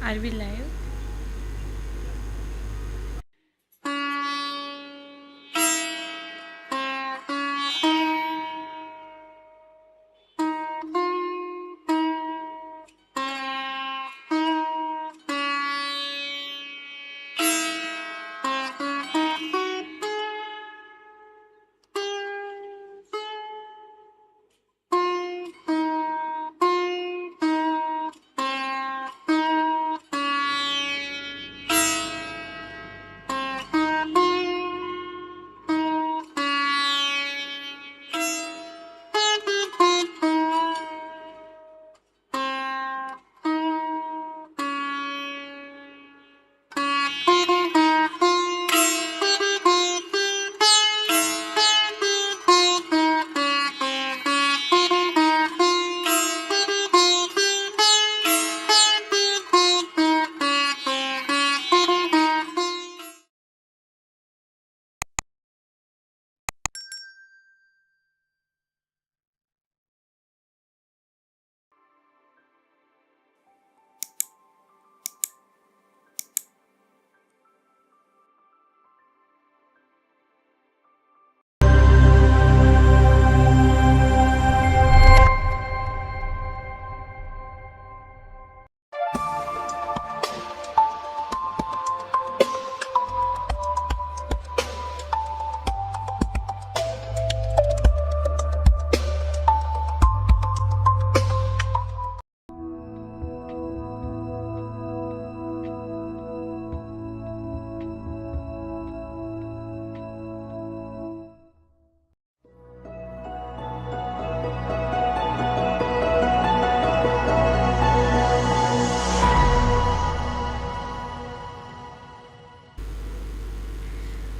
Are we live?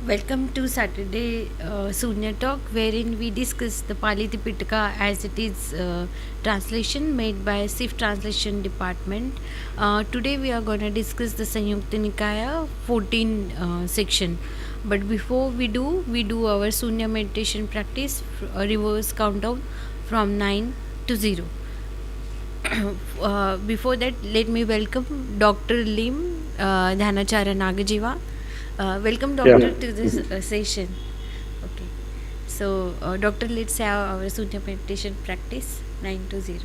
Welcome to Saturday Sunya Talk, wherein we discuss the Pali Tipitaka as it is translation made by SIF Translation Department. Today we are going to discuss the Sanyutta Nikaya 14 section. But before we do our Sunya meditation practice, reverse countdown from 9 to 0. Before that, let me welcome Dr. Lim Dhanachara Nagajiva. Welcome, doctor, to this session. Okay, so doctor, let's have our Sunya meditation practice 9 to 0.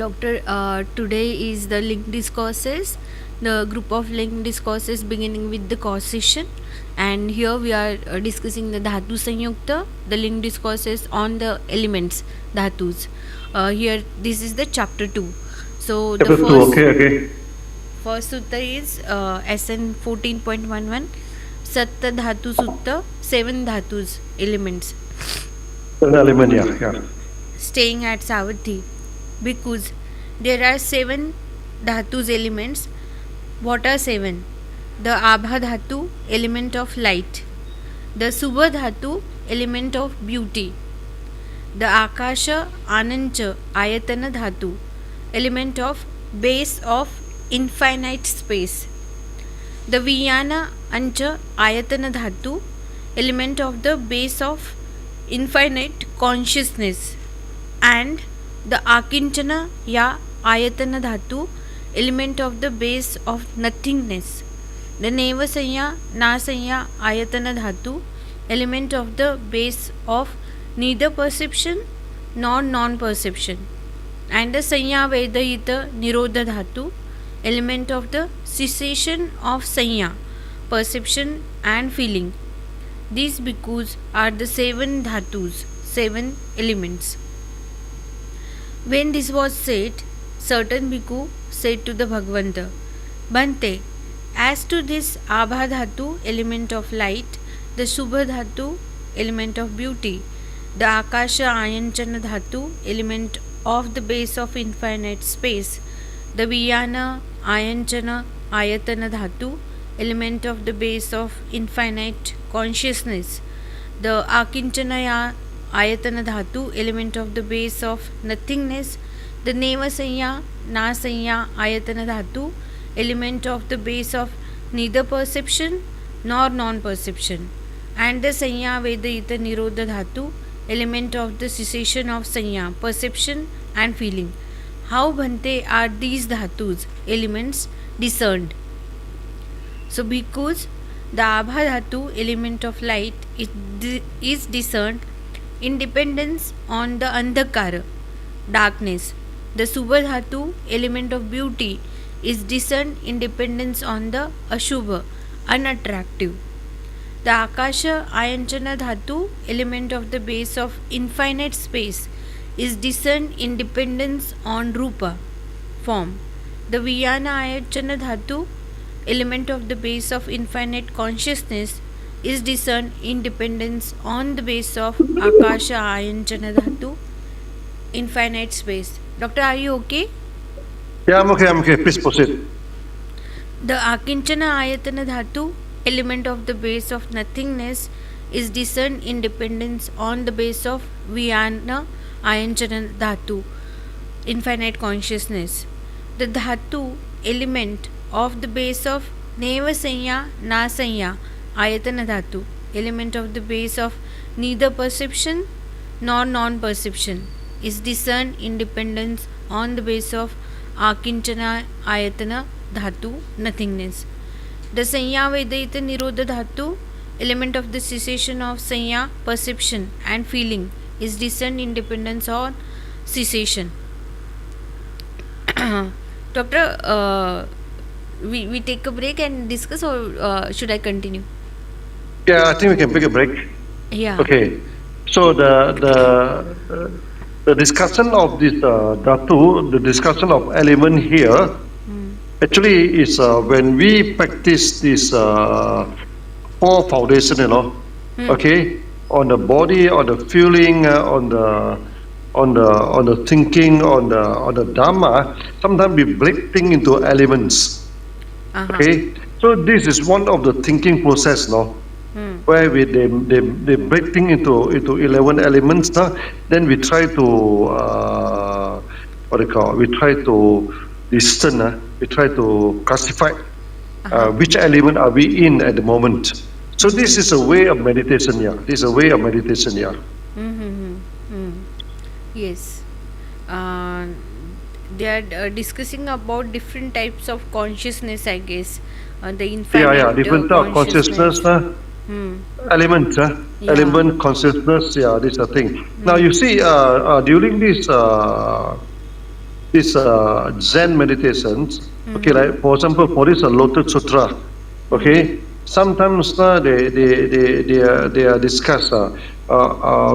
Doctor, today is the link discourses, the group of link discourses beginning with the causation, and here we are discussing the Dhatu Sanyukta, the link discourses on the elements Dhatus. Here, this is the chapter 2. So, the Chapter 2, okay. first sutta is SN 14.11, Satta Dhatu Sutta, 7 Dhatus elements. An element, yeah. Staying at Savatthi, because there are 7 dhatus elements. What are 7? The Abha dhatu, element of light; the Subha dhatu, element of beauty; the Akasha Anancha Ayatana dhatu, element of base of infinite space; the Vijnana Ancha Ayatana dhatu, element of the base of infinite consciousness; and the Akinchana Ya Ayatana Dhatu, element of the base of nothingness; the Neva Sanya Na Sanya Ayatana Dhatu, element of the base of neither perception nor non-perception; and the Sanya Vedahita Nirodha Dhatu, element of the cessation of Sanya, perception and feeling. These bhikkhus are the 7 dhatus, 7 elements. When this was said, certain bhikkhu said to the Bhagavanta, Bhante, as to this Abha Dhatu, element of light, the Subha Dhatu, element of beauty, the Akasha Ayanchana Dhatu, element of the base of infinite space, the Viyana Ayanchana Ayatana Dhatu, element of the base of infinite consciousness, the Akinchana Ayatana Dhatu, element of the base of nothingness, the Neva Sanya Nasanya Ayatana Dhatu, element of the base of neither perception nor non perception, and the Sanya Vedayita Nirodha Dhatu, element of the cessation of Sanya, perception and feeling. How Bhante are these dhatus, elements, discerned? So, because the Abha Dhatu, element of light, is discerned in dependence on the Andhakara, darkness. The Subha Dhatu, element of beauty, is discerned in dependence on the Ashubha, unattractive. The Akasha Ayanchana Dhatu, element of the base of infinite space, is discerned in dependence on Rupa, form. The Viyana Ayanchana Dhatu, element of the base of infinite consciousness, is discerned in dependence on the base of Akasha Ayanchana Dhatu, infinite space. Doctor, are you okay? Yeah, I'm okay. Please proceed. The Akinchana Ayatana Dhatu, element of the base of nothingness, is discerned in dependence on the base of Viyana Ayanchana Dhatu, infinite consciousness. The Dhatu, element of the base of Neva Sanya Nasanya Ayatana Dhatu, element of the base of neither perception nor non perception, is discerned in dependence on the base of Akinchana Ayatana Dhatu, nothingness. The Sanya Vedayita Nirodha Dhatu, element of the cessation of Sanya, perception and feeling, is discerned in dependence on cessation. Doctor, we take a break and discuss, or should I continue? Yeah, I think we can take a break. Yeah. Okay. So the discussion of this dhatu, the discussion of element here, actually is when we practice this four foundation, okay, on the body, on the feeling, on the thinking, on the dharma. Sometimes we break things into elements. Okay, so this is one of the thinking process, where they break things into 11 elements. Then we try to we try to discern. We try to classify which element are we in at the moment. So this is a way of meditation. Yeah, this is a way of meditation. Yeah. Yes. They are discussing about different types of consciousness, I guess. The infinite different type of consciousness. Element, element consciousness. Yeah, this is a thing. Now you see, during this Zen meditations, okay, like for example, for this Lotus Sutra, okay, sometimes they are discussed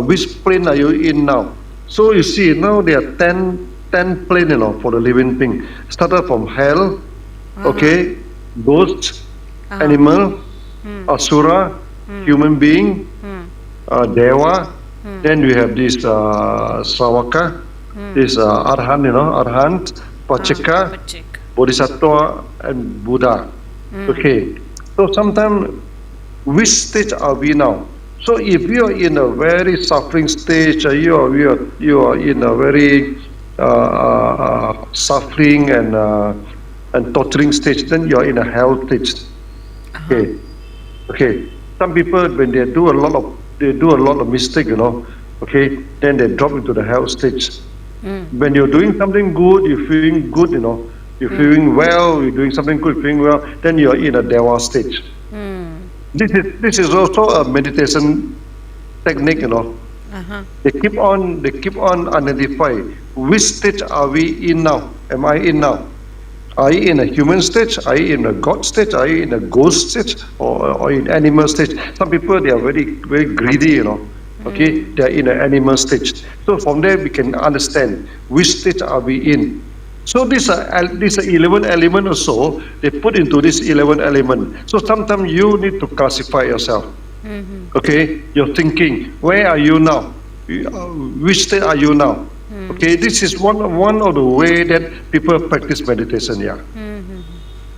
which plane are you in now. So you see, now there are 10 plane, for the living thing. Started from hell, okay, ghost, animal, asura, human being, deva. Then we have this Sravaka, this Arhan, Arhant, Pacheka, Bodhisattva, and Buddha. Okay, so sometimes which stage are we now? So if you are in a very suffering stage, you are in a very suffering and torturing stage, then you are in a hell stage. Okay, okay. Some people, when they do a lot of mistake, okay, then they drop into the hell stage. When you're doing something good, you're feeling good, you're feeling well, you're doing something good, feeling well, then you're in a deva stage. This is also a meditation technique, They keep on identify which stage are we in now? Am I in now? Are you in a human stage? Are you in a God stage? Are you in a ghost stage? Or in animal stage? Some people, they are very greedy, Okay, they are in an animal stage. So from there we can understand which stage are we in. So these are 11 element or so, they put into this 11 element. So sometimes you need to classify yourself. Okay, you're thinking, where are you now? Which state are you now? Okay, this is one of the way that people practice meditation. Yeah,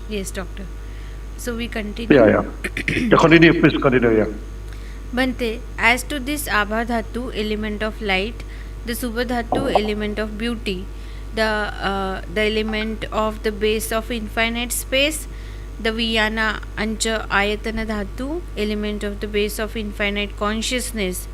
Yes, doctor. So we continue. yeah, yeah. Yeah, continue, please continue. Yeah. Bante, as to this Abha Dhatu, element of light, the Subha Dhatu, element of beauty, the element of the base of infinite space, the Viyana Ancha Ayatana Dhatu, element of the base of infinite consciousness,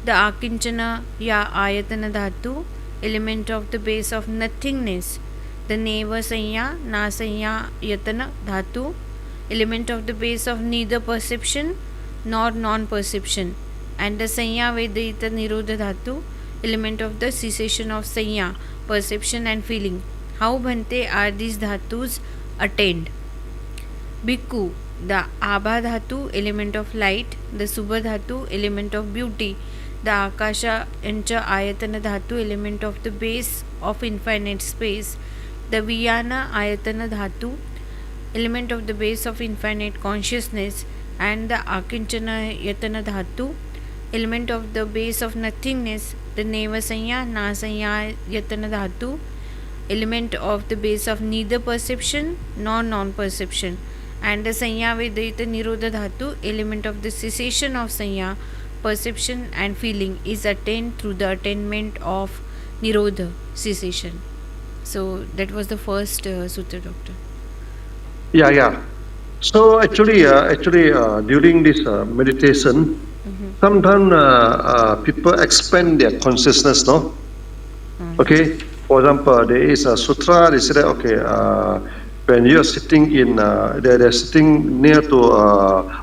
the Akinchana Ya Ayatana Dhatu, element of the base of nothingness, the Neva Sanya Na Sanya Yatana Dhatu, element of the base of neither perception nor non-perception, and the Sanya Vedita Nirodha Dhatu, element of the cessation of Sanya, perception and feeling. How Bhante are these dhatus attained? Bhikkhu, the Abha Dhatu, element of light, the Subha Dhatu, element of beauty, the Akasha Encha Ayatana Dhatu, element of the base of infinite space, the Viyana Ayatana Dhatu, element of the base of infinite consciousness, and the Akinchana Yatana Dhatu, element of the base of nothingness, the Neva Sanya Nasanya Yatana Dhatu, element of the base of neither perception nor non-perception, and the Sanya Vedita Nirodha Dhatu, element of the cessation of Sanya, perception and feeling, is attained through the attainment of Nirodha, cessation. So that was the first sutra, doctor. Yeah, yeah. So actually, during this meditation, sometimes people expand their consciousness, no? Okay. For example, there is a sutra. They say that okay, when you are sitting in, they're sitting near to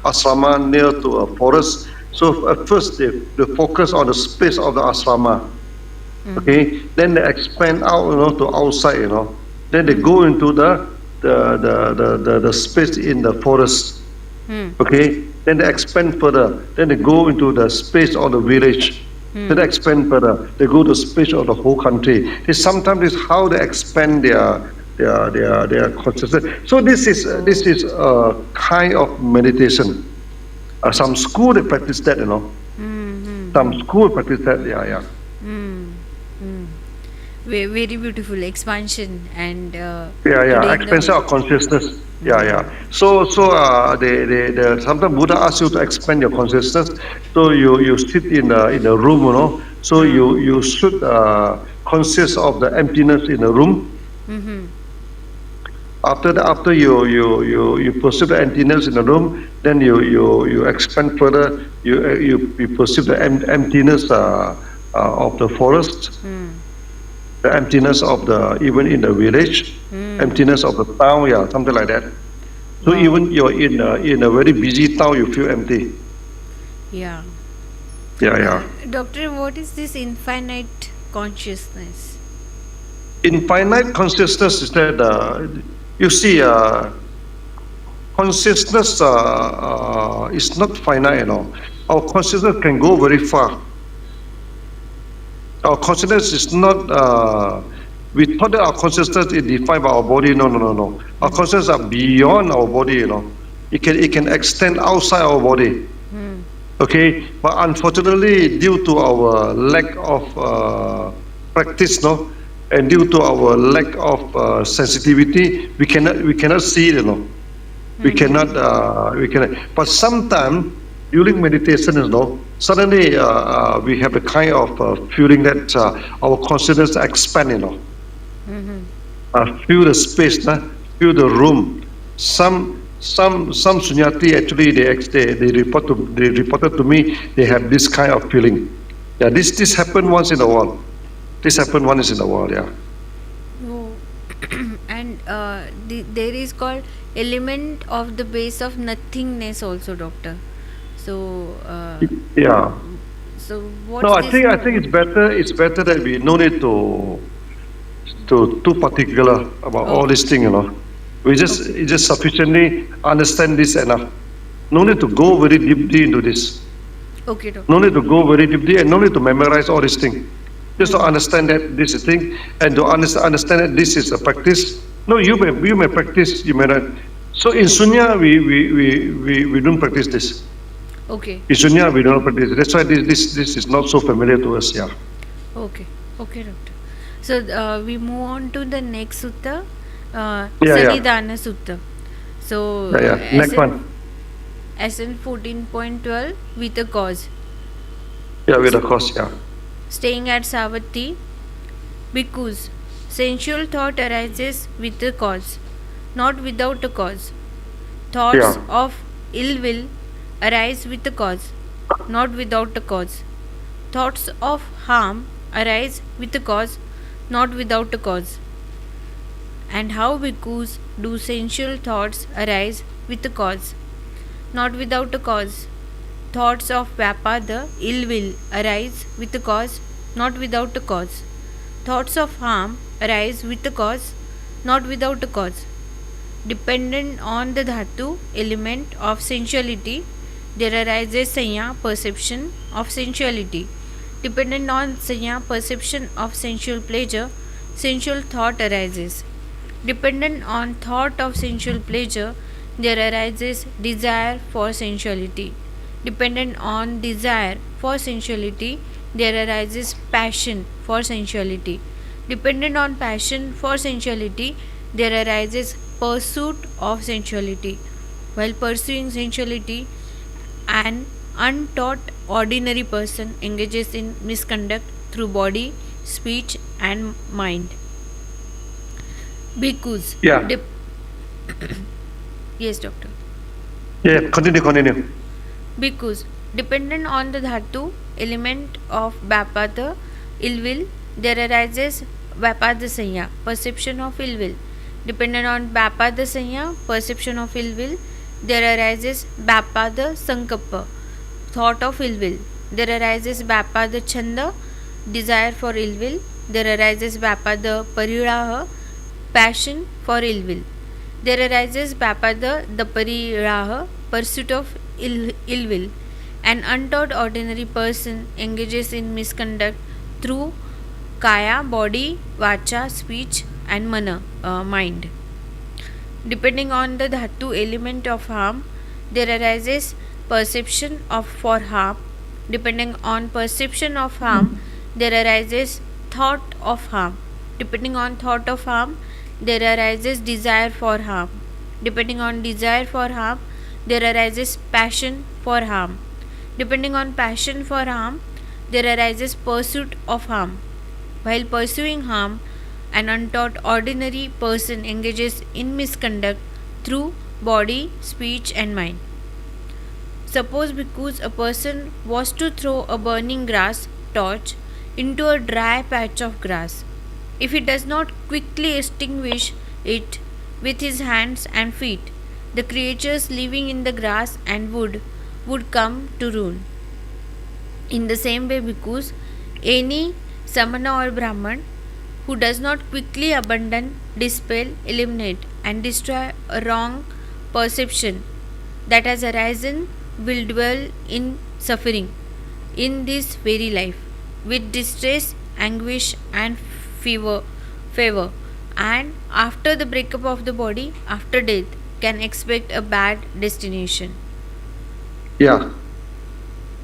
asrama, near to a forest. So at first they focus on the space of the asrama. Okay. Then they expand out, to outside, Then they go into the space in the forest. Okay, then they expand further. Then they go into the space of the village. Then they expand further. They go to the space of the whole country. Sometimes it's how they expand their consciousness. So this is a kind of meditation. Some school they practice that, Some school practice that. Yeah, yeah. Very beautiful expansion and Yeah, expansion of consciousness. Yeah. So they sometimes Buddha asks you to expand your consciousness. So you sit in a room, So you should conscious of the emptiness in the room. After you perceive the emptiness in the room, then you expand further. You perceive the emptiness of the forest. The emptiness of even in the village, emptiness of the town, yeah, something like that. So even you're in a very busy town, you feel empty. Yeah. Yeah. Doctor, what is this infinite consciousness? Infinite consciousness is that you see, consciousness is not finite, Our consciousness can go very far. Our consciousness is not. We thought that our consciousness is defined by our body. No. Our consciousness are beyond our body. It can extend outside our body. Okay, but unfortunately, due to our lack of practice, and due to our lack of sensitivity, we cannot see it. We cannot. But sometimes during meditation, suddenly we have a kind of feeling that our consciousness expand, feel the space, feel the room. Some sunyati actually they reported to me they have this kind of feeling. Yeah, this happened once in a while. Yeah. Oh. And there is called element of the base of nothingness also, doctor. So Yeah. so what? No, I think it's better that we no need to too particular about all these things, We Okay. just sufficiently understand this enough. No need to go very deeply into this. Okay, No doctor. need to go very deeply and no need to memorize all these things. Just to understand that this is a thing and to understand that this is a practice. No, you may practice, you may not. So in Sunya, we don't practice this. Okay. In Sunya, we don't practice. That's why this is not so familiar to us. Yeah. Okay. Okay, doctor. So we move on to the next sutta, Yeah, yeah, Sanidana Sutta. So yeah, yeah. Next one. SN 14.12 with a cause. Yeah, with the course. Yeah, Staying at Savatthi, because sensual thought arises with a cause, not without a cause. Thoughts yeah, of ill will arise with a cause, not without a cause. Thoughts of harm arise with a cause, not without a cause. And how because do sensual thoughts arise with a cause, not without a cause? Thoughts of Vyapada, ill will, arise with a cause, not without a cause. Thoughts of harm arise with a cause, not without a cause. Dependent on the dhatu element of sensuality, there arises sanya perception of sensuality. Dependent on sanya perception of sensual pleasure, sensual thought arises. Dependent on thought of sensual pleasure, there arises desire for sensuality. Dependent on desire for sensuality, there arises passion for sensuality. Dependent on passion for sensuality, there arises pursuit of sensuality. While pursuing sensuality, an untaught ordinary person engages in misconduct through body, speech, and mind. Because yeah, yes, doctor. yeah. Continue, continue. Because dependent on the dhatu element of Vyapada, ill will, there arises Vyapada Sanya, perception of ill will. Dependent on Vyapada Sanya, perception of ill will, there arises Vyapada Sankappa, thought of ill will. There arises Vyapada Chanda, desire for ill will. There arises Vyapada Pariraha, passion for ill will. There arises Vyapada the Pariraha, pursuit of ill will. An untaught ordinary person engages in misconduct through kaya, body, vacha, speech, and mind. Depending on the dhatu element of harm, there arises perception of for harm. Depending on perception of harm, there arises thought of harm. Depending on thought of harm, there arises desire for harm. Depending on desire for harm, there arises passion for harm. Depending on passion for harm, there arises pursuit of harm. While pursuing harm, an untaught ordinary person engages in misconduct through body, speech, and mind. Suppose because a person was to throw a burning grass torch into a dry patch of grass. If he does not quickly extinguish it with his hands and feet, the creatures living in the grass and wood would come to ruin. In the same way, because any Samana or Brahman who does not quickly abandon, dispel, eliminate, and destroy a wrong perception that has arisen will dwell in suffering in this very life with distress, anguish, and fever, and after the breakup of the body, after death, can expect a bad destination. Yeah,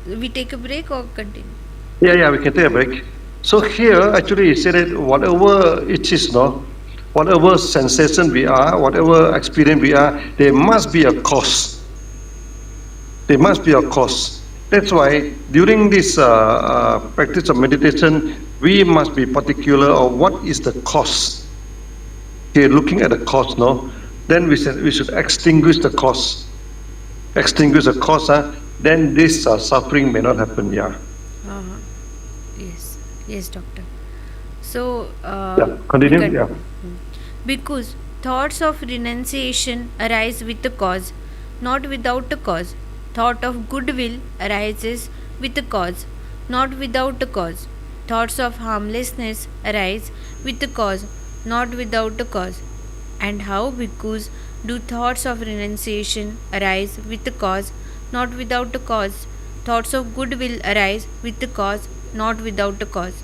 We take a break or continue? yeah, yeah. We can take a break. So here, actually, he said that whatever it is, no, whatever sensation we are, whatever experience we are, there must be a cause. There must be a cause. That's why during this practice of meditation, we must be particular of what is the cause. Okay, looking at the cause, no, then we should extinguish the cause. Extinguish the cause, then this suffering may not happen. Yeah. Uh-huh. Yes, yes, doctor. So, Yeah. Continue. Yeah. because thoughts of renunciation arise with a cause, not without a cause. Thought of goodwill arises with a cause, not without a cause. Thoughts of harmlessness arise with a cause, not without a cause. And how bhikkhus do thoughts of renunciation arise with the cause, not without a cause. Thoughts of good will arise with the cause, not without a cause.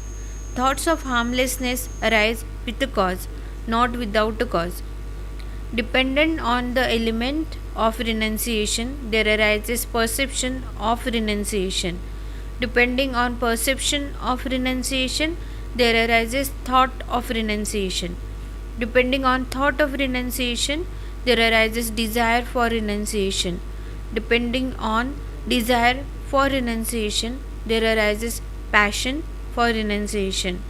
Thoughts of harmlessness arise with a cause, not without a cause. Dependent on the element of renunciation, there arises perception of renunciation. Depending on perception of renunciation, there arises thought of renunciation. Depending on thought of renunciation, there arises desire for renunciation. Depending on desire for renunciation, there arises passion for renunciation.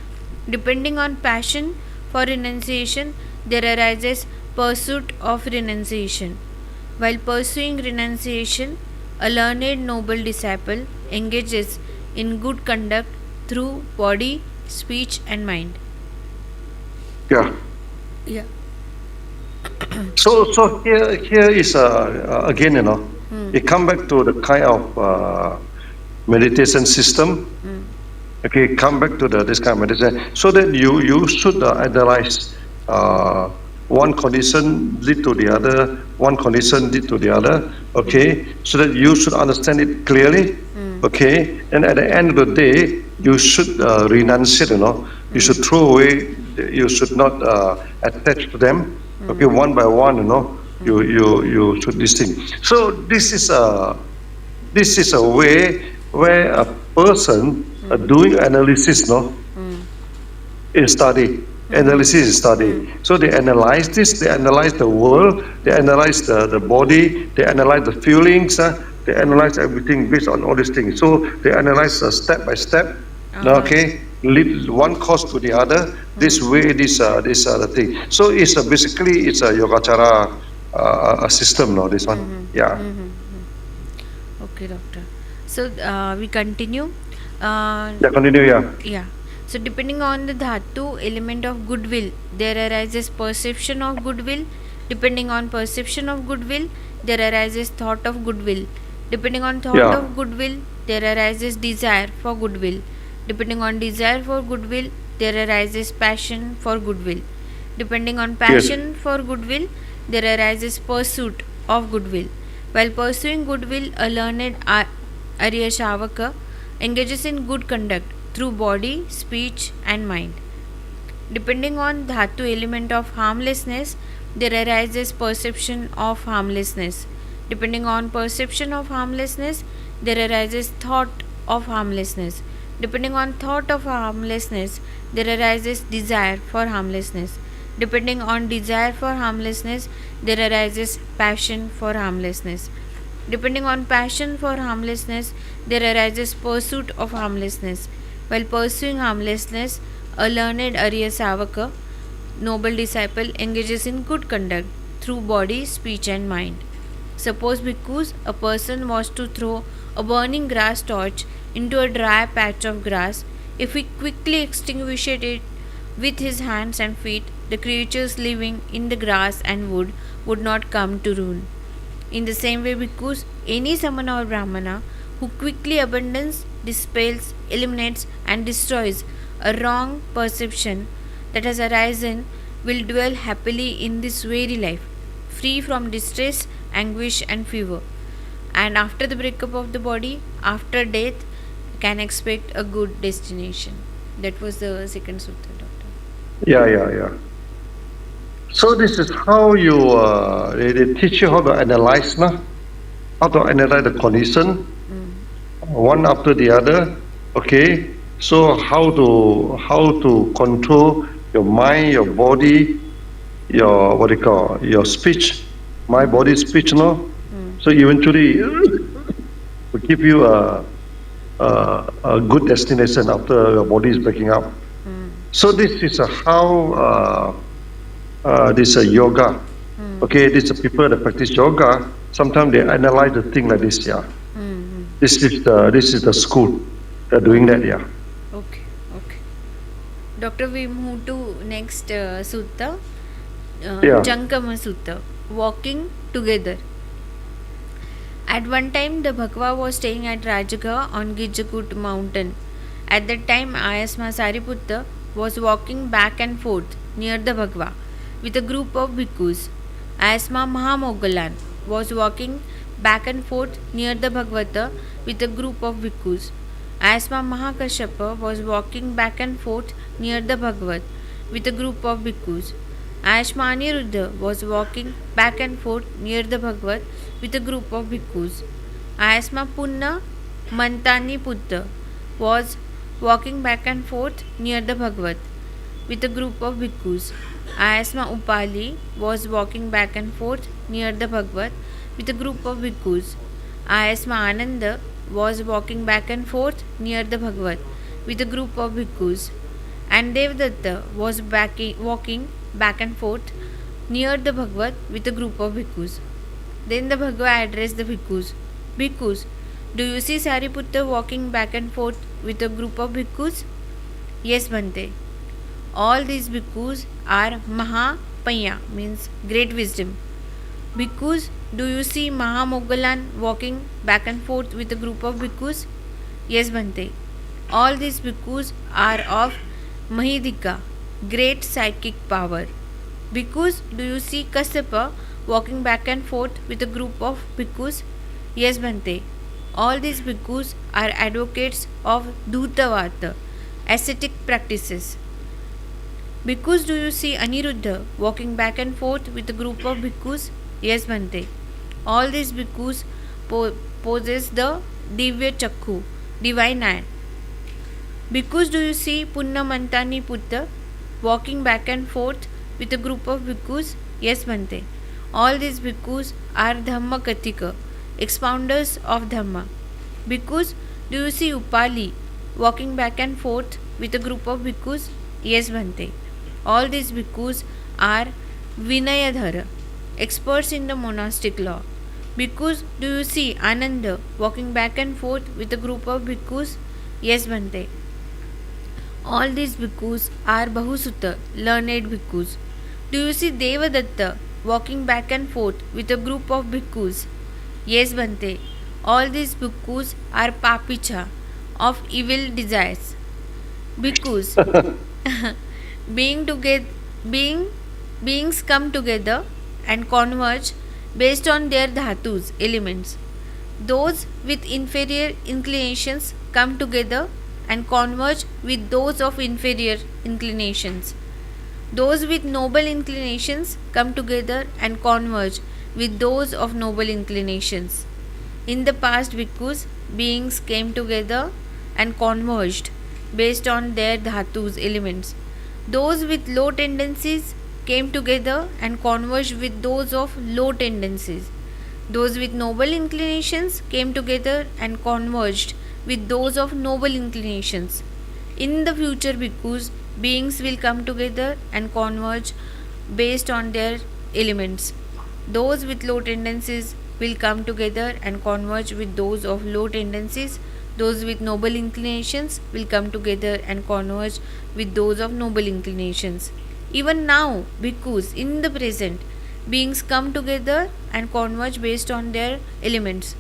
Depending on passion for renunciation, there arises pursuit of renunciation. While pursuing renunciation, a learned noble disciple engages in good conduct through body, speech, and mind. Yeah. Yeah. So here is again, it come back to the kind of meditation system. Okay, come back to this kind of meditation, so that you should analyze one condition lead to the other, one condition lead to the other. Okay, so that you should understand it clearly. Okay, and at the end of the day, you should renunciate. You should throw away. You should not attach to them. Okay, one by one. You should this thing. So this is a way where a person doing analysis, in study. Analysis is study. So they analyze this, they analyze the world, they analyze the body, they analyze the feelings, they analyze everything based on all these things. So they analyze step by step. Okay, lead one cause to the other. This way, this the thing. So it's basically it's a yogacara a system. No, this one. Yeah. Okay, doctor. So we continue. Yeah, continue. Yeah. Yeah. So depending on the dhatu element of goodwill, there arises perception of goodwill. Depending on perception of goodwill, there arises thought of goodwill. Depending on thought Yeah. of goodwill, there arises desire for goodwill. Depending on desire for goodwill, there arises passion for goodwill. Depending on passion for goodwill, there arises pursuit of goodwill. While pursuing goodwill, a learned Arya Shavaka engages in good conduct through body, speech, and mind. Depending on dhatu element of harmlessness, there arises perception of harmlessness. Depending on perception of harmlessness, there arises thought of harmlessness. Depending on thought of harmlessness, there arises desire for harmlessness. Depending on desire for harmlessness, there arises passion for harmlessness. Depending on passion for harmlessness, there arises pursuit of harmlessness. While pursuing harmlessness, a learned Arya Savaka, noble disciple, engages in good conduct through body, speech, and mind. Suppose because a person was to throw a burning grass torch into a dry patch of grass, if he quickly extinguished it with his hands and feet, the creatures living in the grass and wood would not come to ruin. In the same way, because any samana or brahmana who quickly abandons, dispels, eliminates, and destroys a wrong perception that has arisen will dwell happily in this very life, free from distress, anguish, and fever. And after the breakup of the body, after death, can expect a good destination. That was the second sutta, doctor. Yeah. So this is how you they teach you how to analyze, how to analyze the condition, one after the other. Okay, so how to control your mind, your body, your what do you call your speech, mind, body, speech, no. So eventually, will give you a good destination after your body is breaking up. So this is how this yoga. Okay, these are people that practice yoga. Sometimes they analyze the thing like this. Yeah, this is the school. They're doing that. Yeah. Okay. Doctor, we move to next sutta, Yeah. Jankama Sutta, walking together. At one time, the Bhagava was staying at Rajaga on Gijakut mountain. At that time, Ayasma Sariputta was walking back and forth near the Bhagava. with a group of bhikkhus. Asma Mahamogalan was walking back and forth near the Bhagavata with a group of bhikkhus. Asma Mahakashyapa was walking back and forth near the Bhagavat with a group of bhikkhus. Asma Aniruddha was walking back and forth near the Bhagavat with a group of bhikkhus. Asma Punna Mantani Putta was walking back and forth near the Bhagavat with a group of bhikkhus. Ayasma Upali was walking back and forth near the Bhagavat with a group of bhikkhus. Ayasma Ananda was walking back and forth near the Bhagavat with a group of bhikkhus. And Devdatta was walking back and forth near the Bhagavat with a group of bhikkhus. Then the Bhagavad addressed the bhikkhus. Bhikkhus, do you see Sariputta walking back and forth with a group of bhikkhus? Yes, Bhante. All these bhikkhus are Mahapanya, means great wisdom. Bhikkhus, do you see Mahamogalan walking back and forth with a group of bhikkhus? Yes, Bhante. All these bhikkhus are of Mahidika, great psychic power. Bhikkhus, do you see Kasyapa walking back and forth with a group of bhikkhus? Yes, Bhante. All these bhikkhus are advocates of Dhutavata, ascetic practices. Bhikkhus, do you see Aniruddha walking back and forth with a group of bhikkhus? Yes, Bhante. All these bhikkhus possess the Divya Chakku, divine eye. Bhikkhus, do you see Punna Mantani Putta walking back and forth with a group of bhikkhus? Yes, Bhante. All these bhikkhus are Dhamma Katika, expounders of Dhamma. Bhikkhus, do you see Upali walking back and forth with a group of bhikkhus? Yes, Bhante. All these bhikkhus are Vinayadhara, experts in the monastic law. Bhikkhus, do you see Ananda walking back and forth with a group of bhikkhus? Yes, Bhante. All these bhikkhus are Bahusutta, learned bhikkhus. Do you see Devadatta walking back and forth with a group of bhikkhus? Yes, Bhante. All these bhikkhus are Papicha, of evil desires. Bhikkhus, beings come together and converge based on their dhatus, elements. Those with inferior inclinations come together and converge with those of inferior inclinations. Those with noble inclinations come together and converge with those of noble inclinations. In the past, bhikkhus, beings came together and converged based on their dhatus, elements. Those with low tendencies came together and converged with those of low tendencies. Those with noble inclinations came together and converged with those of noble inclinations. In the future, bhikkhus, beings will come together and converge based on their elements. Those with low tendencies will come together and converge with those of low tendencies. Those with noble inclinations will come together and converge with those of noble inclinations. Even now, bhikkhus, in the present, beings come together and converge based on their elements.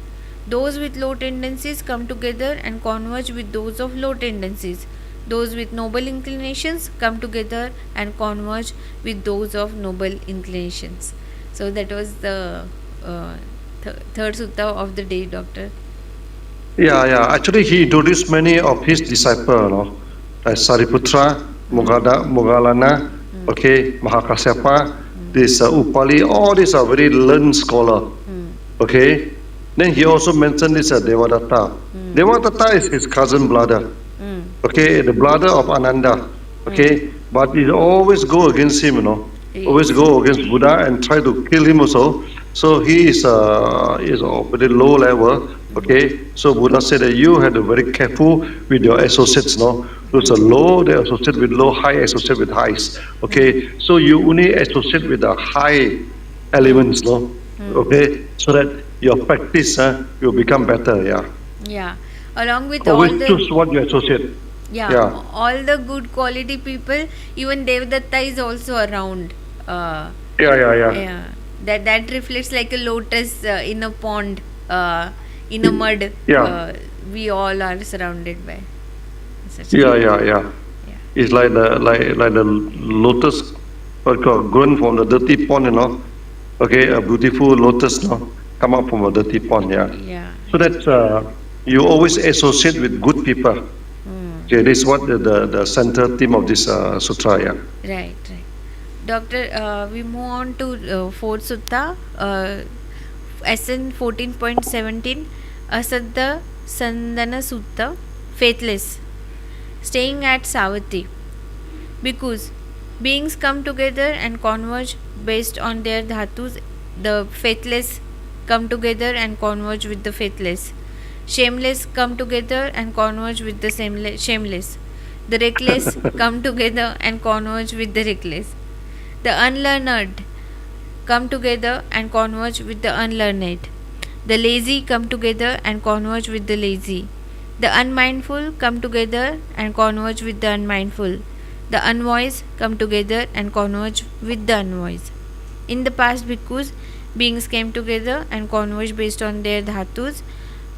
Those with low tendencies come together and converge with those of low tendencies. Those with noble inclinations come together and converge with those of noble inclinations. So that was the third sutta of the day, Doctor. Yeah. Actually, he introduced many of his disciples, no? Like Sariputra, Mogalana, okay, Mahakasyapa, this Upali, all these are very learned scholar. Okay. Then he also mentioned this Devadatta. Devadatta is his cousin brother. Okay, the brother of Ananda. Okay, but he always go against him, always go against Buddha and try to kill him also. So he is of very low level. Okay, so Buddha said that you have to be very careful with your associates, no? Those are low, they associate with low, high associate with highs. Okay, so you only associate with the high elements, no? Okay, so that your practice will become better. Yeah, along with always all the choose what you associate. all the good quality people. Even Devdatta is also around. Yeah. That reflects like a lotus in a pond, in a mud. We all are surrounded by such. Yeah. It's like the lotus what called grown from the dirty pond, Okay, a beautiful lotus, come up from a dirty pond, yeah. Yeah. So that you always associate with good people. Okay, this is what the center theme of this sutra, yeah. Right, right. Doctor, we move on to fourth sutta, SN 14.17, Asaddha Sandana Sutta, faithless, staying at Savatthi. Because beings come together and converge based on their dhatus, the faithless come together and converge with the faithless. Shameless come together and converge with the shameless. The reckless come together and converge with the reckless. The unlearned come together and converge with the unlearned. The lazy come together and converge with the lazy. The unmindful come together and converge with the unmindful. The unwise come together and converge with the unwise. In the past, bhikkhus, beings came together and converged based on their dhatus.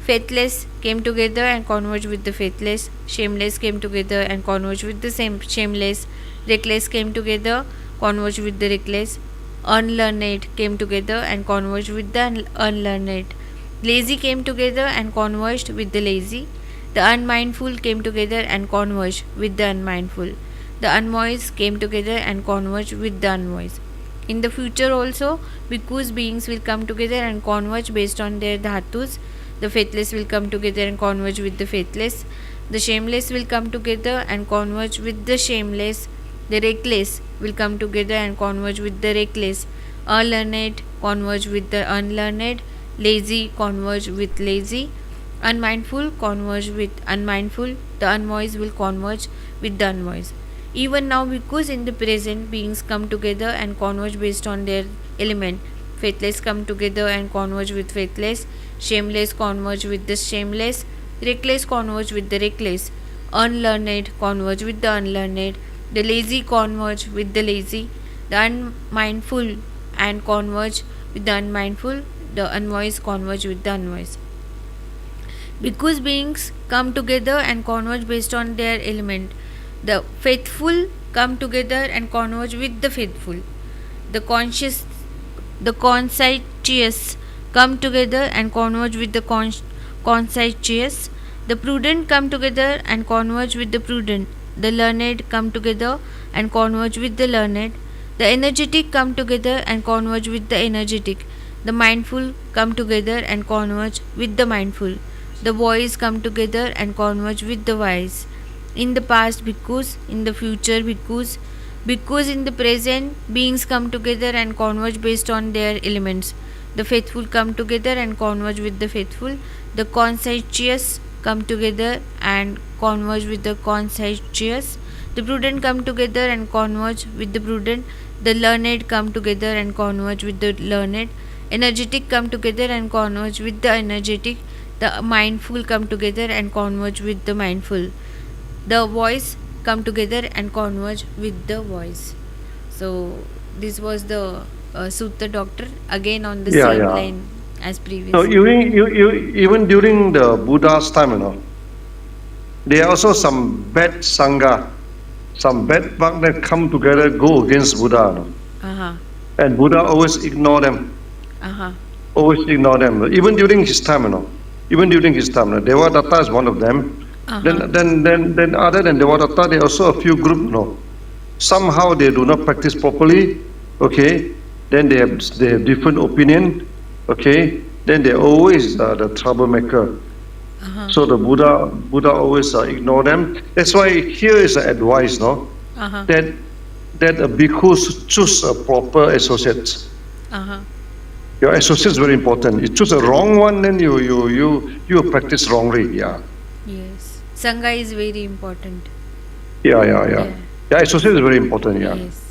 Faithless came together and converged with the faithless. Shameless came together and converged with the same shameless. Reckless came together, converged with the reckless. Unlearned came together and converged with the unlearned. Lazy came together and converged with the lazy. The unmindful came together and converged with the unmindful. The unwise came together and converged with the unwise. In the future also, because beings will come together and converge based on their dhatus, the faithless will come together and converge with the faithless. The shameless will come together and converge with the shameless. The reckless will come together and converge with the reckless. Unlearned converge with the unlearned. Lazy converge with lazy. Unmindful converge with unmindful. The unwise will converge with the unwise. Even now, because in the present beings come together and converge based on their element. Faithless come together and converge with faithless. Shameless converge with the shameless. Reckless converge with the reckless. Unlearned converge with the unlearned. The lazy converge with the lazy. The unmindful and converge with the unmindful. The unwise converge with the unwise. Because beings come together and converge based on their element. The faithful come together and converge with the faithful. The conscientious come together and converge with the conscientious. The prudent come together and converge with the prudent. The learned come together and converge with the learned. The energetic come together and converge with the energetic. The mindful come together and converge with the mindful. The wise come together and converge with the wise. In the past, because in the future, because in the present, beings come together and converge based on their elements. The faithful come together and converge with the faithful. The conscientious come together and converge with the conscientious. The prudent come together and converge with the prudent. The learned come together and converge with the learned. Energetic come together and converge with the energetic. The mindful come together and converge with the mindful. The voice come together and converge with the voice. So this was the Sutta, doctor, again on the Yeah, same yeah. line as So previously. even during the Buddha's time, there are also some bad sangha, some bad bug that come together go against Buddha, Uh-huh. and Buddha always ignore them, Uh-huh. always ignore them. Even during his time, even during his time, Devadatta is one of them. Uh-huh. Then other than Devadatta, there are also a few group, somehow they do not practice properly. Okay, then they have different opinion. Okay, then they're always the troublemaker. Uh-huh. So the Buddha always ignore them. That's why here is an advice, Uh-huh. that a bhikkhu should choose a proper associate. Uh-huh. Your associate is very important. You choose a wrong one, then you practice wrongly. Yeah, Yes. Sangha is very important. yeah. Yeah. Yeah, associate is very important. Yeah. Yes.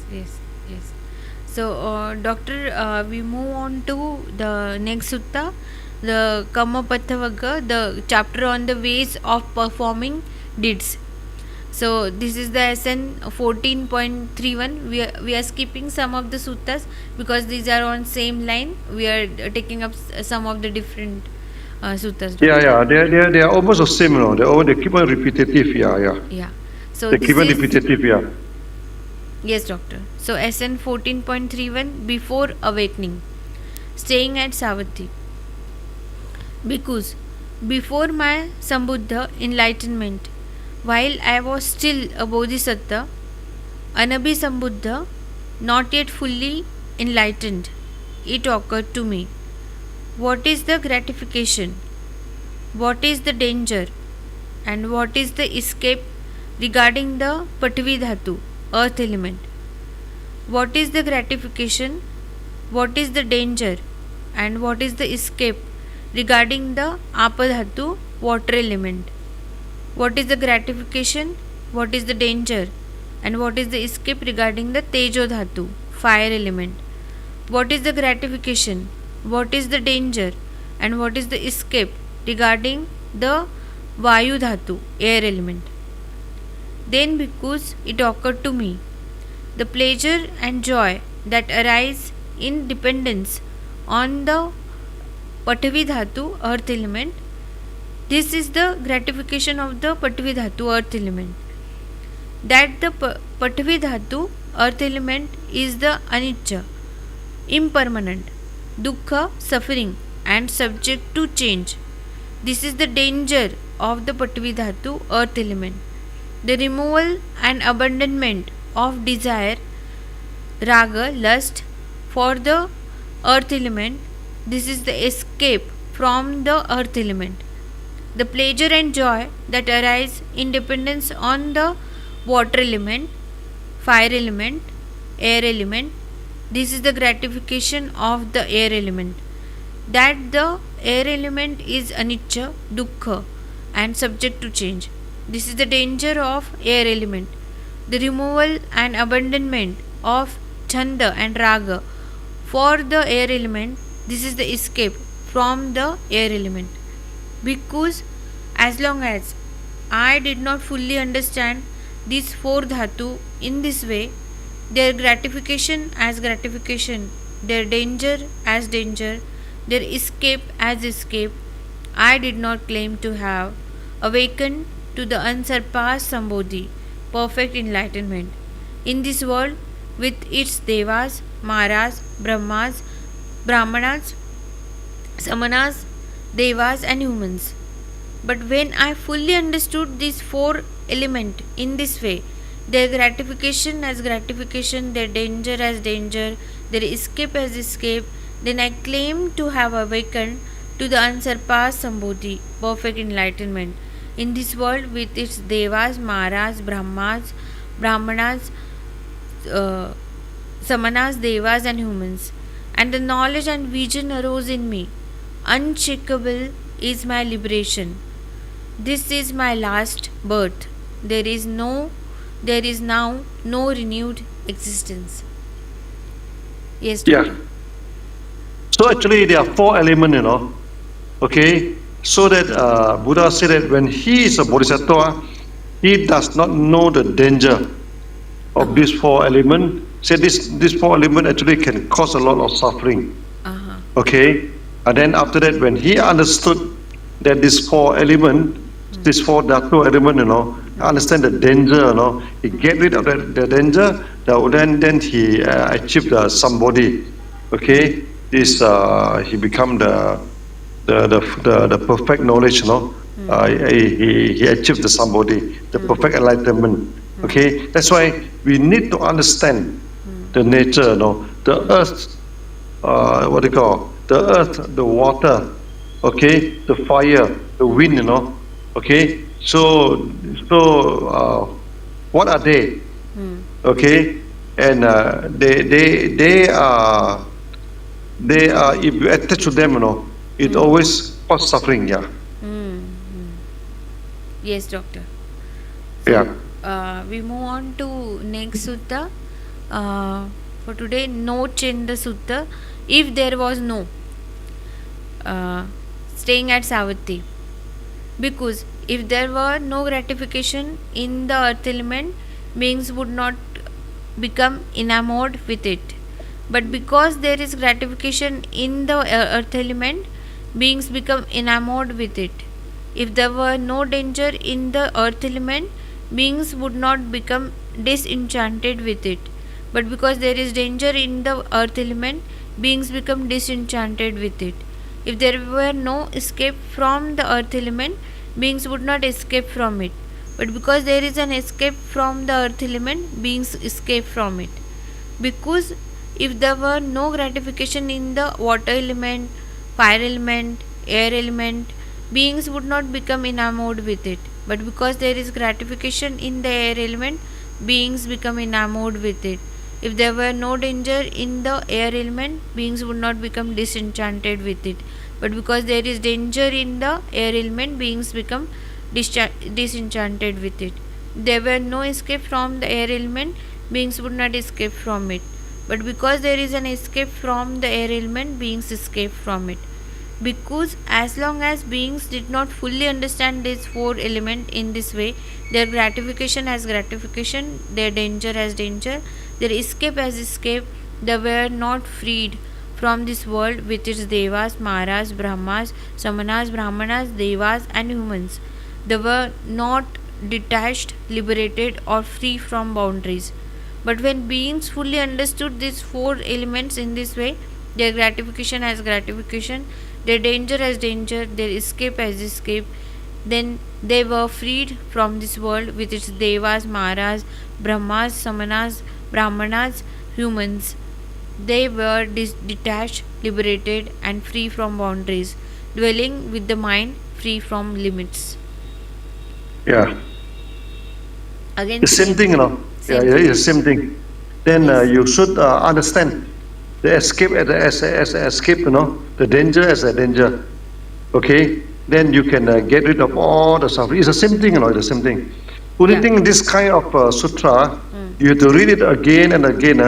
So, doctor, we move on to the next sutta, the Kammapatthavagga, the chapter on the ways of performing deeds. So, this is the SN 14.31. We are skipping some of the suttas because these are on same line. We are taking up some of the different suttas. Yeah. They are almost the same. They keep on repetitive. Yeah. Yeah. So They this keep on is repetitive. Yeah. Yes, doctor. So SN 14.31, before awakening, staying at Savatthi. Because before my Sambuddha enlightenment, while I was still a Bodhisattva, Anabhi Sambuddha, not yet fully enlightened, it occurred to me. What is the gratification? What is the danger? And what is the escape regarding the Patvi Dhatu, earth element? What is the gratification? What is the danger? And what is the escape regarding the Apadhatu, water element? What is the gratification? What is the danger? And what is the escape regarding the Tejo Dhatu, fire element? What is the gratification? What is the danger? And what is the escape regarding the Vayu Dhatu, air element? Then, because it occurred to me, the pleasure and joy that arise in dependence on the Patvi Dhatu, earth element, this is the gratification of the Patvi Dhatu, earth element. That the Patvi Dhatu, earth element, is the anicca, impermanent, dukkha, suffering, and subject to change. This is the danger of the Patvi Dhatu, earth element. The removal and abandonment of desire, raga, lust, for the earth element. This is the escape from the earth element. The pleasure and joy that arise in dependence on the water element, fire element, air element. This is the gratification of the air element. That the air element is anicca, dukkha, and subject to change. This is the danger of air element. The removal and abandonment of chanda and raga for the air element. This is the escape from the air element. Because as long as I did not fully understand these four dhatu in this way, their gratification as gratification, their danger as danger, their escape as escape, I did not claim to have awakened to the unsurpassed Sambodhi, perfect enlightenment, in this world with its devas, maras, brahmas, brahmanas, samanas, devas, and humans. But when I fully understood these four elements in this way, their gratification as gratification, their danger as danger, their escape as escape, then I claim to have awakened to the unsurpassed Sambodhi, perfect enlightenment, in this world with its devas, maras, brahmas, brahmanas, samanas, devas, and humans. And the knowledge and vision arose in me. Unshakable is my liberation. This is my last birth. There is now no renewed existence. Yes, Yeah. doctor. So actually, there are four elements. Okay. So that Buddha said that when he is a bodhisattva, he does not know the danger of these four elements. Said this four element actually can cause a lot of suffering. Uh-huh. Okay. And then after that, when he understood that these four element, these four dhatu element, understand the danger, he get rid of the danger, then he achieved somebody. Okay. This he become the perfect knowledge, he achieved the somebody, the perfect enlightenment. Okay, that's why we need to understand the nature, the earth, what do you call, the earth, the water, okay, the fire, the wind, okay. So what are they? Okay, and they are if you attach to them, it always cause suffering. Yeah. Yes, doctor. Yeah. We move on to next sutta. For today, no Chenda Sutta. If there was no staying at Savatthi, because if there were no gratification in the earth element, beings would not become enamored with it. But because there is gratification in the earth element, beings become enamored with it. If there were no danger in the earth element, beings would not become disenchanted with it. But because there is danger in the earth element, beings become disenchanted with it. If there were no escape from the earth element, beings would not escape from it. But because there is an escape from the earth element, beings escape from it. Because if there were no gratification in the water element, fire element, air element, beings would not become enamored with it. But because there is gratification in the air element, beings become enamored with it. If there were no danger in the air element, beings would not become disenchanted with it. But because there is danger in the air element, beings become disenchanted with it. There were no escape from the air element, beings would not escape from it. But because there is an escape from the air element, beings escape from it. Because as long as beings did not fully understand these four elements in this way, their gratification as gratification, their danger as danger, their escape as escape, they were not freed from this world with its devas, maras, brahmas, samanas, brahmanas, devas, and humans. They were not detached, liberated, or free from boundaries. But when beings fully understood these four elements in this way, their gratification as gratification, their danger as danger, their escape as escape, then they were freed from this world with its devas, maras, brahmas, samanas, brahmanas, humans. They were detached, liberated, and free from boundaries, dwelling with the mind free from limits. Yeah. Again, The same thing, same Yeah, thing. it's the same thing. Then Yes. you should understand the escape as a escape, the danger as a danger. Okay, then you can get rid of all the suffering. It's the same thing, it's the same thing. Only Yeah. thing, this kind of sutra, Mm. you have to read it again and again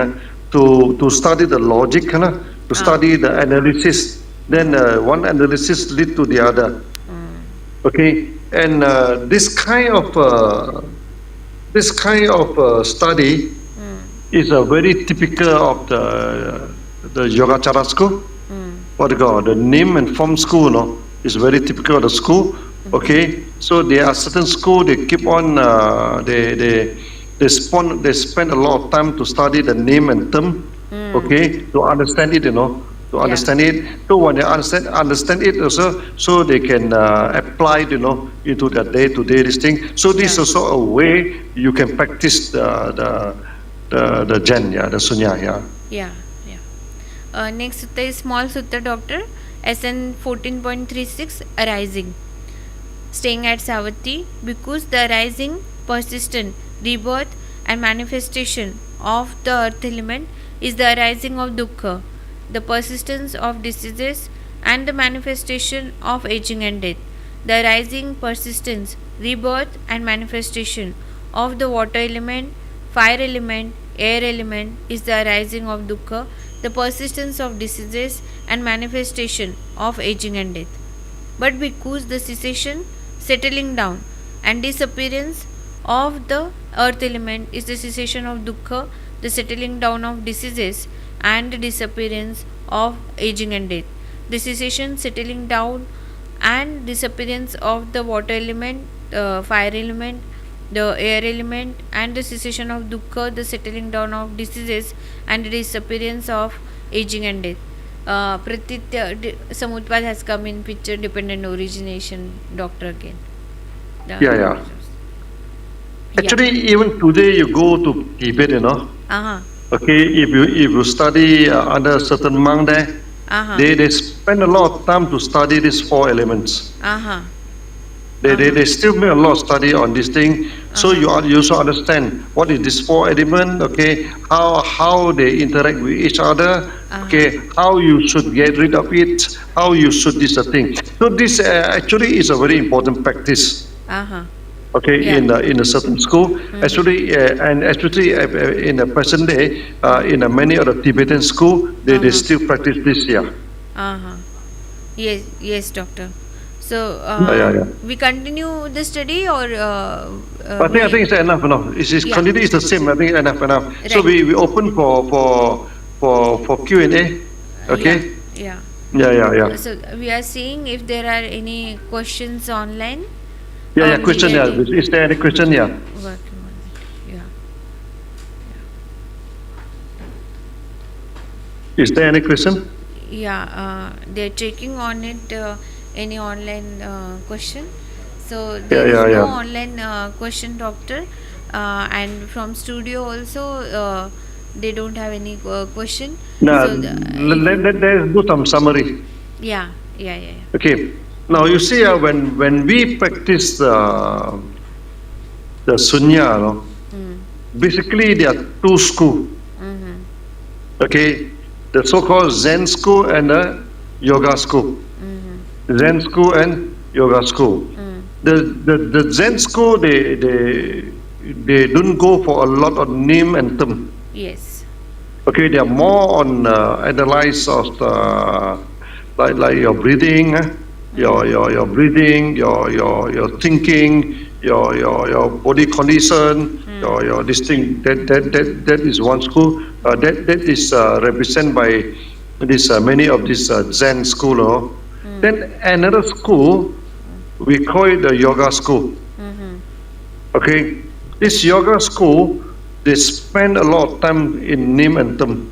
to study the logic, to Ah. study the analysis. Then one analysis lead to the other. Mm. Okay, and this kind of study Mm. is a very typical of the Yogacara school. Mm. What you call the name and form school, is very typical of the school. Okay, so there are certain school they keep on they spend a lot of time to study the name and term. Mm. Okay, to understand it, to Yeah. understand it. So when they understand it also, so they can apply it, into their day-to-day this thing. So this is Yeah. also a way you can practice the Jen, the Sunya, yeah. Yeah. Yeah. Next sutta is small sutta, doctor. SN 14.36, arising. Staying at Savatthi, because the arising, persistent, rebirth, and manifestation of the earth element is the arising of dukkha, the persistence of diseases, and the manifestation of aging and death. The arising, persistence, rebirth, and manifestation of the water element, fire element, air element is the arising of dukkha, the persistence of diseases, and manifestation of aging and death. But because the cessation, settling down, and disappearance of the earth element is the cessation of dukkha, the settling down of diseases, and the disappearance of aging and death. The cessation, settling down, and disappearance of the water element, fire element, the air element, and the cessation of dukkha, the settling down of diseases, and the disappearance of aging and death. Samutpad has come in picture, dependent origination, doctor again. Yeah, yeah. Yeah. Actually, even today you go to Tibet, Uh-huh. okay, if you study under a certain monk there, Uh-huh. they spend a lot of time to study these four elements. Uh-huh. They still make a lot of study on this thing. So you also understand what is this four element, okay, how they interact with each other, okay, how you should get rid of it, how you should this thing. So this actually is a very important practice. Uh-huh. Okay, Yeah. in a certain school, actually, and especially in the present day, in many of the Tibetan school, they still practice this. Yeah. Uh-huh. Yes, yes, doctor. So Yeah. we continue the study, or I think it's enough. It's Yeah. continue is the same. I think enough. So Right. we open for Q&A. Okay. Yeah. Yeah. So we are seeing if there are any questions online. Yeah. We Question. get Yeah. it. Is there any question? Yeah. Working on it. Yeah. Is there any question? Yeah, they're checking on it, any online question. So Yeah, there is yeah, no yeah. online question, doctor. And from studio also, they don't have any question. Now, So if you, let's do some summary. yeah, yeah, yeah, Okay. yeah. Now you see, when we practice the sunya, no, Mm. basically there are two school. Mm-hmm. Okay, the so-called Zen school and the yoga school. Mm-hmm. Zen school and yoga school. Mm. The Zen school they don't go for a lot of nim and tum. Yes. Okay, they are more on analyze of the like your breathing, your breathing, your thinking, your body condition, Mm. your this thing. That is one school. That is represented by this many of this Zen school. Mm. Then another school we call it the yoga school. Mm-hmm. Okay, this yoga school they spend a lot of time in nim and tum.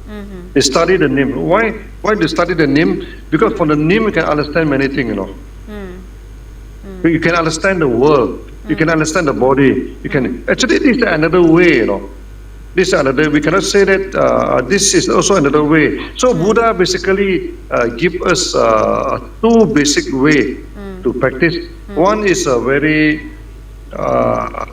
Mm-hmm. They study the name. Why they study the name? Because from the name you can understand many things, you know. Mm. Mm. You can understand the world. You can Mm. understand the body. You can actually this is another way, you know. This is another. We cannot say that this is also another way. So Mm. Buddha basically give us two basic way Mm. to practice. Mm. One uh,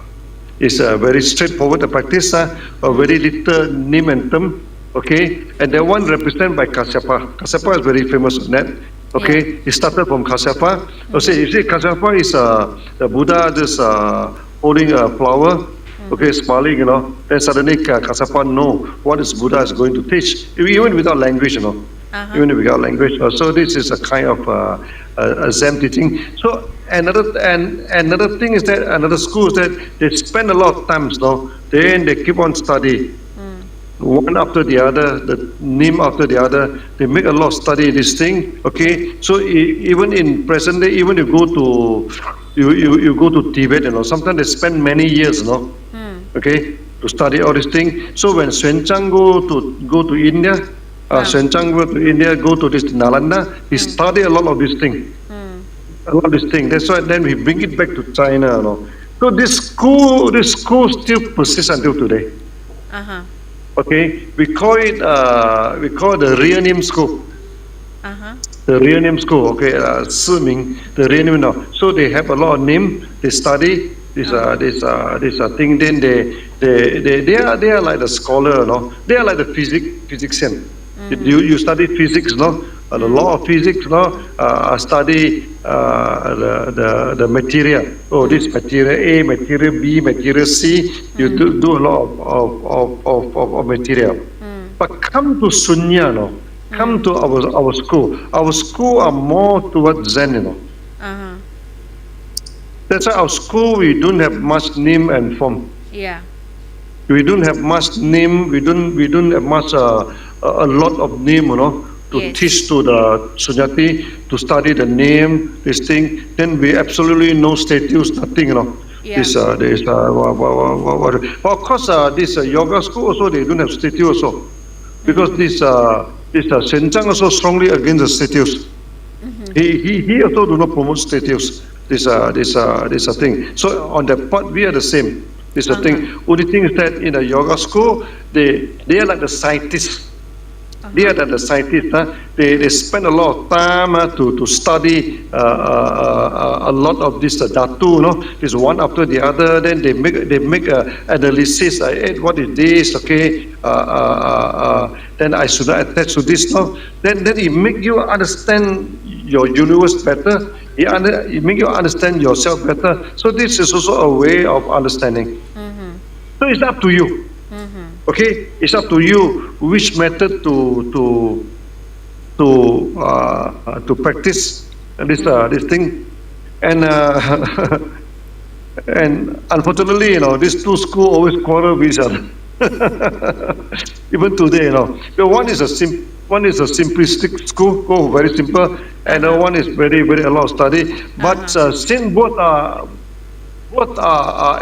is a very straightforward practice, a very little nim and tum, okay, and that one represented by Kasyapa. Kasyapa is very famous on that. Yeah. Okay, it started from Kasyapa. You see, Kasyapa is the Buddha just holding a flower, okay, smiling, you know. Then suddenly Kasyapa know what is Buddha is going to teach, even without language, you know. Uh-huh. Even without language. So this is a kind of a Zen teaching. So another thing is that another school is that they spend a lot of times, no. Then they keep on study Mm. one after the other, the name after the other. They make a lot of study in this thing. Okay, so even in present day, even you go to Tibet, you know, sometimes they spend many years, you know, Mm. okay, to study all these things. So when Swenchang go to India, Swenchang go to India, go to this Nalanda, he study a lot of these things, Mm. a lot of these things. That's why then we bring it back to China, you know. So this school still persists until today. Uh-huh. Okay, we call it the real name school. Uh-huh. The real name school, okay, Siming, the real name now. So they have a lot of name. They study this thing. Then they are like the scholar, no? They are like the physician. You study physics, no? The law of physics, no? Study the material. Oh, this material A, material B, material C. You do a lot of material. But come to Sunya, no? Come to our school. Our school are more towards Zen, you know. Uh-huh. That's why our school we don't have much name and form. Yeah. We don't have much name. We don't have much a lot of name, you know, to Yes. teach to the Sunyati to study the name, this thing. Then we absolutely no statutes, nothing, you know. Yeah. What. Of course, this yoga school also they don't have statute also, because this Shenchang also strongly against the statutes. He also do not promote statutes. This thing. So on that part, we are the same. This is the thing. Only thing is that in the yoga school, they are like the scientists. They are like the scientists. They spend a lot of time to study a lot of this dhatu, you know, this one after the other. Then they make analysis. What is this? Okay. Then I should not attach to this. No. Then it make you understand your universe better. It make you understand yourself better. So this is also a way of understanding. Mm-hmm. So it's up to you. Mm-hmm. Okay, it's up to you which method to practice this thing, and and unfortunately, you know, these two schools always quarrel with each other. Even today, you know, one is a simplistic school, very simple, and the one is very a lot of study. But since both are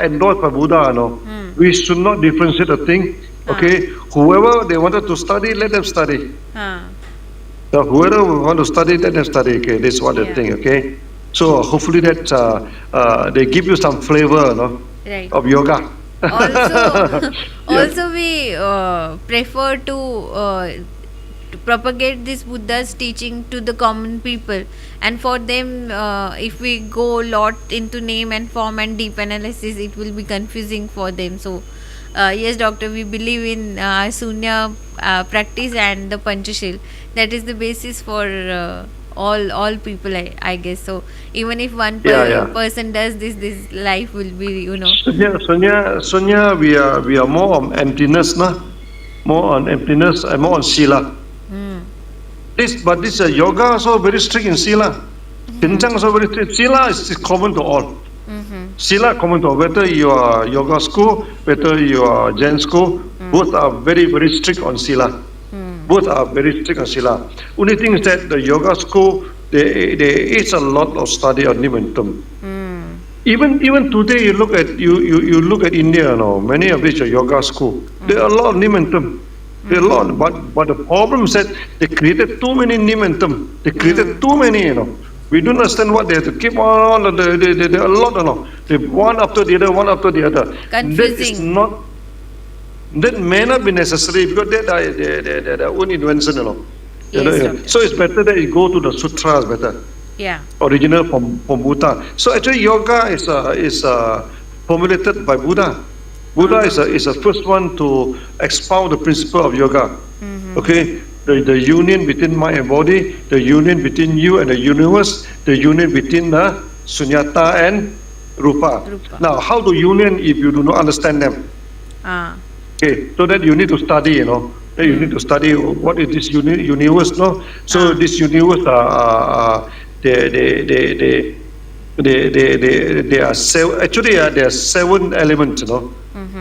endorsed by Buddha, you know, we should not differentiate the thing. Okay, whoever they wanted to study, let them study. Huh. So whoever want to study, let them study. Okay, this is what the Yeah. thing. Okay, so hopefully that they give you some flavor, Right. of yoga. Also, Yeah, also we prefer to propagate this Buddha's teaching to the common people, and for them, if we go a lot into name and form and deep analysis, it will be confusing for them. So, yes, doctor, we believe in Sunya practice and the Panchashil. That is the basis for all people, I guess. So even if one yeah, yeah. person does this life will be, Sonia, we are more on emptiness, nah? More on emptiness and more on sila. mm, But this yoga also very strict in sila. Pinchang also very strict. Sila is common to all. mm-hmm, Sila common to all. Whether you are yoga school, whether you are Jain school, both are very, very strict on sila. Both are very strict on sila. Only thing is that the yoga school, there is a lot of study on Nimantam. Even today, you look at India, many of which are yoga school. There are a lot of Nimantam. There are a lot, but the problem is that they created too many Nimantam. They created too many. We don't understand what they have to keep on. There are a lot. They one after the other, one after the other. That is confusing. not. That may not be necessary because that are their own invention. Yes, doctor. So it's better that you go to the sutras better, Yeah. original from Buddha. So actually, yoga is formulated by Buddha. Buddha is the first one to expound the principle of yoga. Okay, the union between mind and body, the union between you and the universe, the union between the sunyata and rupa. Rupa. Now, how to union if you do not understand them? Ah. Okay, so that you need to study. That you need to study what is this universe, no? So this universe, they are seven. Actually, there are 7 elements.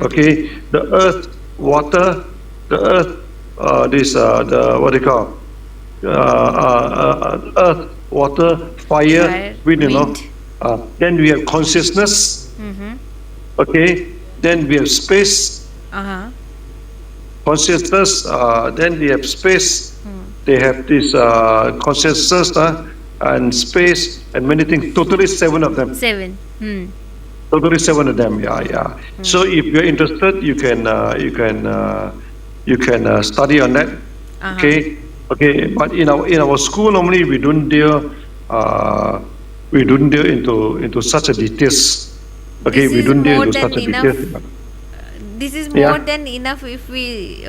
Okay, the earth, water, the earth, the what they call, earth, water, fire, Fire, wind. wind. Then we have consciousness. Mm-hmm. Okay, then we have space. Uh-huh. Consciousness, then they have space, they have this consciousness and space and many things, totally 7 of them. 7. Totally 7 of them, yeah. So if you're interested, you can study on that. Okay. But in our school, normally we don't deal into such a details. Okay, This we is don't deal more into than such a enough. details. This is Yeah. more than enough if we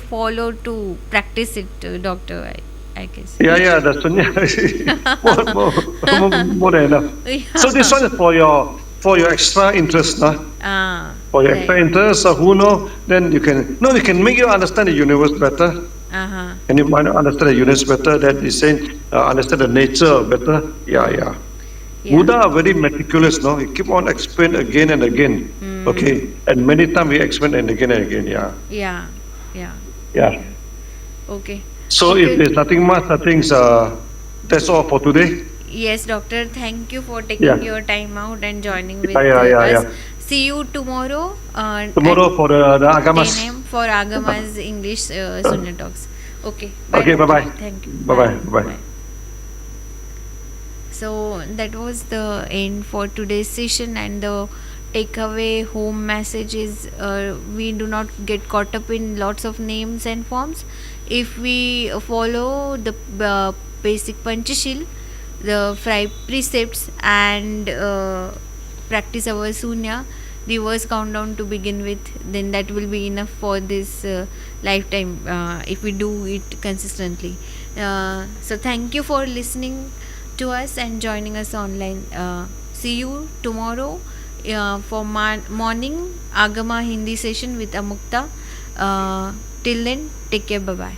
follow to practice it, doctor. I guess. Yeah, that's more than enough. So this one is for your extra interest, for your extra interest. So who know? Then you can make you understand the universe better, and you might understand the universe better. That is saying understand the nature better. Yeah. Buddha are very meticulous, no? He keep on explain again and again. Okay, and many times we explain and again and again. Yeah. Okay. So if there's nothing much, I think that's all for today. Yes, doctor. Thank you for taking your time out and joining with Yeah. us. See you tomorrow. Tomorrow at for the 10 Agamas. a.m. for Agama's English Sunya Talks. Okay. Okay, doctor. bye-bye. Thank you. Bye-bye. So that was the end for today's session, and the takeaway home message is we do not get caught up in lots of names and forms. If we follow the basic Panchashil, the 5 precepts, and practice our Sunya, reverse countdown to begin with, then that will be enough for this lifetime if we do it consistently. So thank you for listening to us and joining us online. See you tomorrow for morning Agama Hindi session with Amukta. Till then, take care. Bye bye.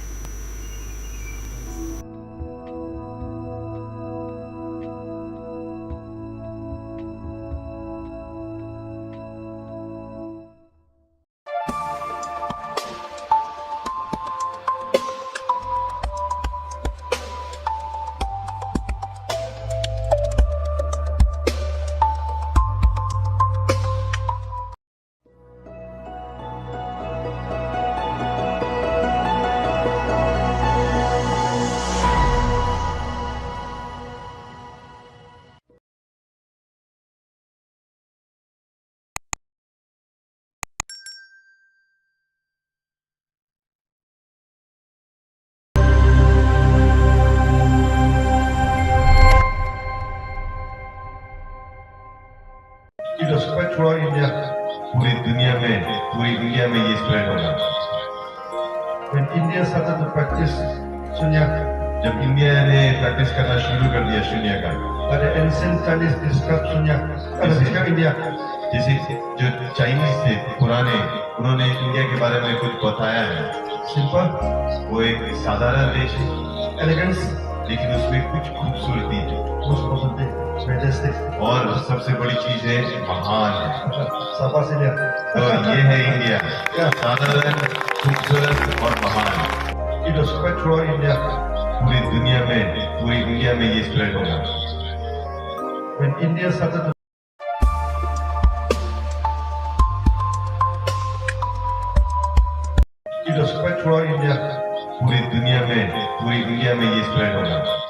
It was spread throughout India. पूरी India में ये spread होगा. When India started to practice Sunya, जब India ने practice करना शुरू कर दिया शून्य का, but the ancient Chinese described Sunya, described India. जैसे जो चाइनीज थे पुराने, उन्होंने इंडिया के बारे में कुछ बताया है. Simple, वो एक साधारण देश है, elegance, लेकिन उसमें कुछ खूबसूरती है. most importantly, majestic. और सबसे बड़ी चीज है महान है. Sabas India. तो ये है इंडिया, साधारण, खूबसूरत और महान. It was spread throughout India. पूरी इंडिया में ये स्प्रेड होगा. When India started to It was spread throughout India. पूरी इंडिया में ये स्प्रेड होगा.